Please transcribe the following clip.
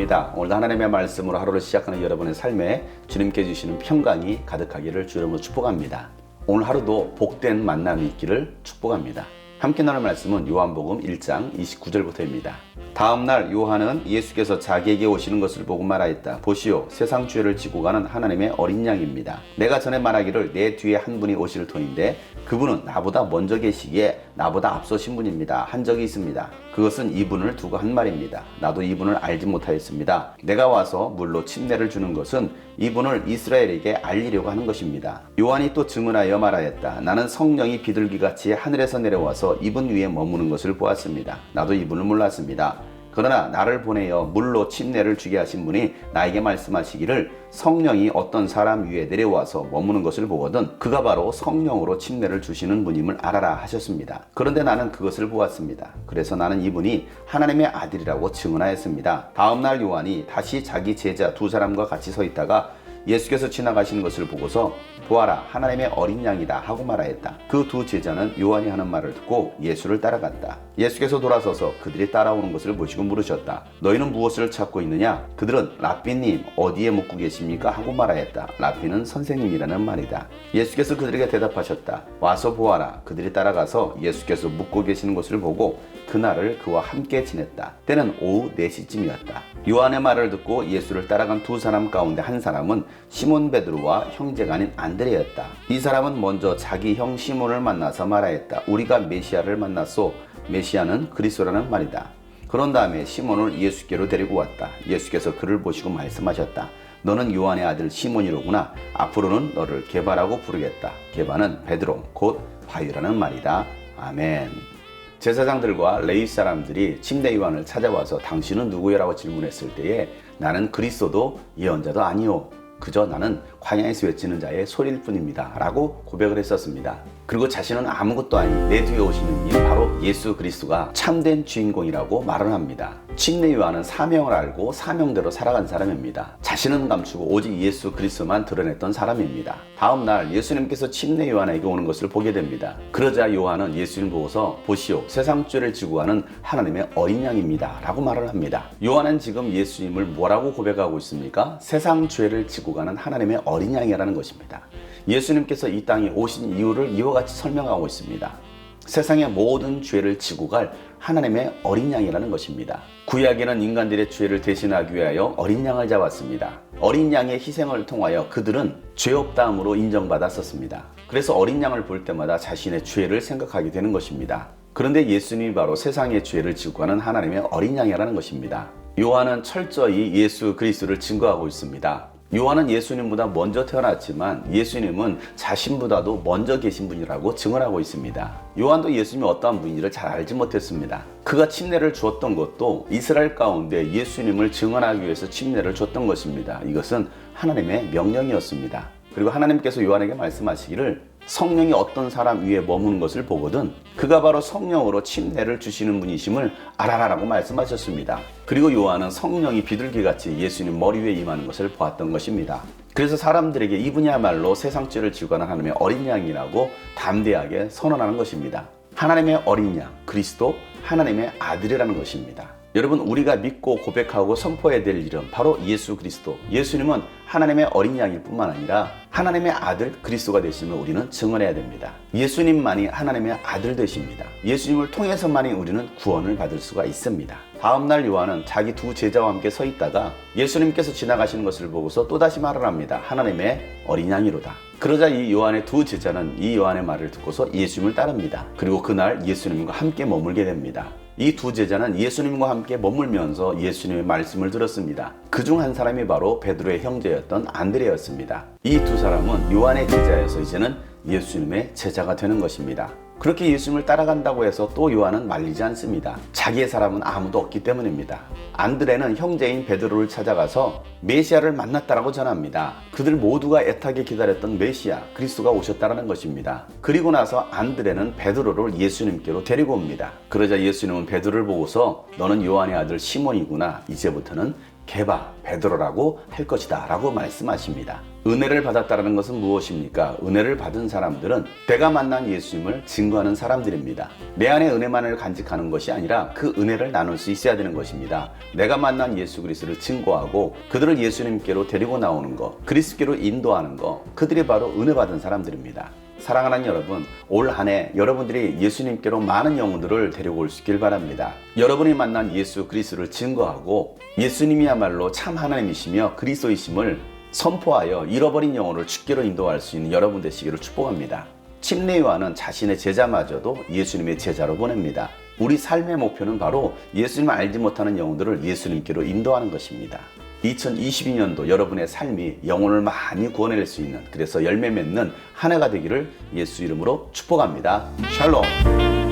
반갑습니다. 오늘도 하나님의 말씀으로 하루를 시작하는 여러분의 삶에 주님께 주시는 평강이 가득하기를 주 이름으로 축복합니다. 오늘 하루도 복된 만남이 있기를 축복합니다. 함께 나눌 말씀은 요한복음 1장 29절부터입니다. 다음날 요한은 예수께서 자기에게 오시는 것을 보고 말하였다. 보시오, 세상 죄를 지고 가는 하나님의 어린 양입니다. 내가 전에 말하기를 내 뒤에 한 분이 오실 터인데 그분은 나보다 먼저 계시기에 나보다 앞서신 분입니다 한 적이 있습니다. 그것은 이분을 두고 한 말입니다. 나도 이분을 알지 못하였습니다. 내가 와서 물로 침례를 주는 것은 이분을 이스라엘에게 알리려고 하는 것입니다. 요한이 또 증언하여 말하였다. 나는 성령이 비둘기같이 하늘에서 내려와서 이분 위에 머무는 것을 보았습니다. 나도 이분을 몰랐습니다. 그러나 나를 보내어 물로 침례를 주게 하신 분이 나에게 말씀하시기를 성령이 어떤 사람 위에 내려와서 머무는 것을 보거든 그가 바로 성령으로 침례를 주시는 분임을 알아라 하셨습니다. 그런데 나는 그것을 보았습니다. 그래서 나는 이분이 하나님의 아들이라고 증언하였습니다. 다음날 요한이 다시 자기 제자 두 사람과 같이 서 있다가 예수께서 지나가시는 것을 보고서 보아라, 하나님의 어린 양이다 하고 말하였다. 그 두 제자는 요한이 하는 말을 듣고 예수를 따라갔다. 예수께서 돌아서서 그들이 따라오는 것을 보시고 물으셨다. 너희는 무엇을 찾고 있느냐? 그들은 랍비님 어디에 묵고 계십니까? 하고 말하였다. 랍비는 선생님이라는 말이다. 예수께서 그들에게 대답하셨다. 와서 보아라. 그들이 따라가서 예수께서 묵고 계시는 것을 보고 그날을 그와 함께 지냈다. 때는 오후 4시쯤이었다. 요한의 말을 듣고 예수를 따라간 두 사람 가운데 한 사람은 시몬 베드로와 형제가 아닌 안드레였다. 이 사람은 먼저 자기 형 시몬을 만나서 말하였다. 우리가 메시아를 만났소. 메시아는 그리스도라는 말이다. 그런 다음에 시몬을 예수께로 데리고 왔다. 예수께서 그를 보시고 말씀하셨다. 너는 요한의 아들 시몬이로구나. 앞으로는 너를 게바라고 부르겠다. 게바는 베드로 곧 바위라는 말이다. 아멘. 제사장들과 레위 사람들이 침례 요한을 찾아와서 당신은 누구요라고 질문했을 때에 나는 그리스도도 예언자도 아니요, 그저 나는 광야에서 외치는 자의 소리일 뿐입니다 라고 고백을 했었습니다. 그리고 자신은 아무것도 아닌 내 뒤에 오시는 이 바로 예수 그리스도가 참된 주인공이라고 말을 합니다. 침례 요한은 사명을 알고 사명대로 살아간 사람입니다. 자신은 감추고 오직 예수 그리스도만 드러냈던 사람입니다. 다음 날 예수님께서 침례 요한에게 오는 것을 보게 됩니다. 그러자 요한은 예수님 보고서 보시오, 세상 죄를 지고 가는 하나님의 어린 양입니다 라고 말을 합니다. 요한은 지금 예수님을 뭐라고 고백하고 있습니까? 세상 죄를 지고 가는 하나님의 어린 양이라는 것입니다. 예수님께서 이 땅에 오신 이유를 이와 같이 설명하고 있습니다. 세상의 모든 죄를 지고 갈 하나님의 어린 양이라는 것입니다. 구약에는 인간들의 죄를 대신하기 위하여 어린 양을 잡았습니다. 어린 양의 희생을 통하여 그들은 죄 없다함으로 인정받았었습니다. 그래서 어린 양을 볼 때마다 자신의 죄를 생각하게 되는 것입니다. 그런데 예수님이 바로 세상의 죄를 지고 가는 하나님의 어린 양이라는 것입니다. 요한은 철저히 예수 그리스도를 증거하고 있습니다. 요한은 예수님보다 먼저 태어났지만 예수님은 자신보다도 먼저 계신 분이라고 증언하고 있습니다. 요한도 예수님이 어떠한 분인지를 잘 알지 못했습니다. 그가 침례를 주었던 것도 이스라엘 가운데 예수님을 증언하기 위해서 침례를 줬던 것입니다. 이것은 하나님의 명령이었습니다. 그리고 하나님께서 요한에게 말씀하시기를 성령이 어떤 사람 위에 머무는 것을 보거든 그가 바로 성령으로 침례를 주시는 분이심을 알아라라고 말씀하셨습니다. 그리고 요한은 성령이 비둘기같이 예수님 머리 위에 임하는 것을 보았던 것입니다. 그래서 사람들에게 이분이야말로 세상 죄를 지고 가는 하나님의 어린 양이라고 담대하게 선언하는 것입니다. 하나님의 어린 양, 그리스도, 하나님의 아들이라는 것입니다. 여러분, 우리가 믿고 고백하고 선포해야 될 이름 바로 예수 그리스도. 예수님은 하나님의 어린 양일 뿐만 아니라 하나님의 아들 그리스도가 되심을 우리는 증언해야 됩니다. 예수님만이 하나님의 아들 되십니다. 예수님을 통해서만이 우리는 구원을 받을 수가 있습니다. 다음날 요한은 자기 두 제자와 함께 서 있다가 예수님께서 지나가시는 것을 보고서 또다시 말을 합니다. 하나님의 어린 양이로다. 그러자 이 요한의 두 제자는 이 요한의 말을 듣고서 예수님을 따릅니다. 그리고 그날 예수님과 함께 머물게 됩니다. 이 두 제자는 예수님과 함께 머물면서 예수님의 말씀을 들었습니다. 그중 한 사람이 바로 베드로의 형제였던 안드레였습니다. 이 두 사람은 요한의 제자여서 이제는 예수님의 제자가 되는 것입니다. 그렇게 예수님을 따라간다고 해서 또 요한은 말리지 않습니다. 자기의 사람은 아무도 없기 때문입니다. 안드레는 형제인 베드로를 찾아가서 메시아를 만났다라고 전합니다. 그들 모두가 애타게 기다렸던 메시아 그리스도가 오셨다라는 것입니다. 그리고 나서 안드레는 베드로를 예수님께로 데리고 옵니다. 그러자 예수님은 베드로를 보고서 너는 요한의 아들 시몬이구나. 이제부터는 게바, 베드로라고 할 것이다 라고 말씀하십니다. 은혜를 받았다는 것은 무엇입니까? 은혜를 받은 사람들은 내가 만난 예수님을 증거하는 사람들입니다. 내 안에 은혜만을 간직하는 것이 아니라 그 은혜를 나눌 수 있어야 되는 것입니다. 내가 만난 예수 그리스도를 증거하고 그들을 예수님께로 데리고 나오는 것, 그리스도께로 인도하는 것, 그들이 바로 은혜 받은 사람들입니다. 사랑하는 여러분, 올 한 해 여러분들이 예수님께로 많은 영혼들을 데리고 올 수 있길 바랍니다. 여러분이 만난 예수 그리스도를 증거하고 예수님이야말로 참 하나님이시며 그리스도이심을 선포하여 잃어버린 영혼을 주께로 인도할 수 있는 여러분 되시기를 축복합니다. 침례 요한은 자신의 제자마저도 예수님의 제자로 보냅니다. 우리 삶의 목표는 바로 예수님을 알지 못하는 영혼들을 예수님께로 인도하는 것입니다. 2022년도 여러분의 삶이 영혼을 많이 구원해낼 수 있는, 그래서 열매 맺는 한 해가 되기를 예수 이름으로 축복합니다. 샬롬.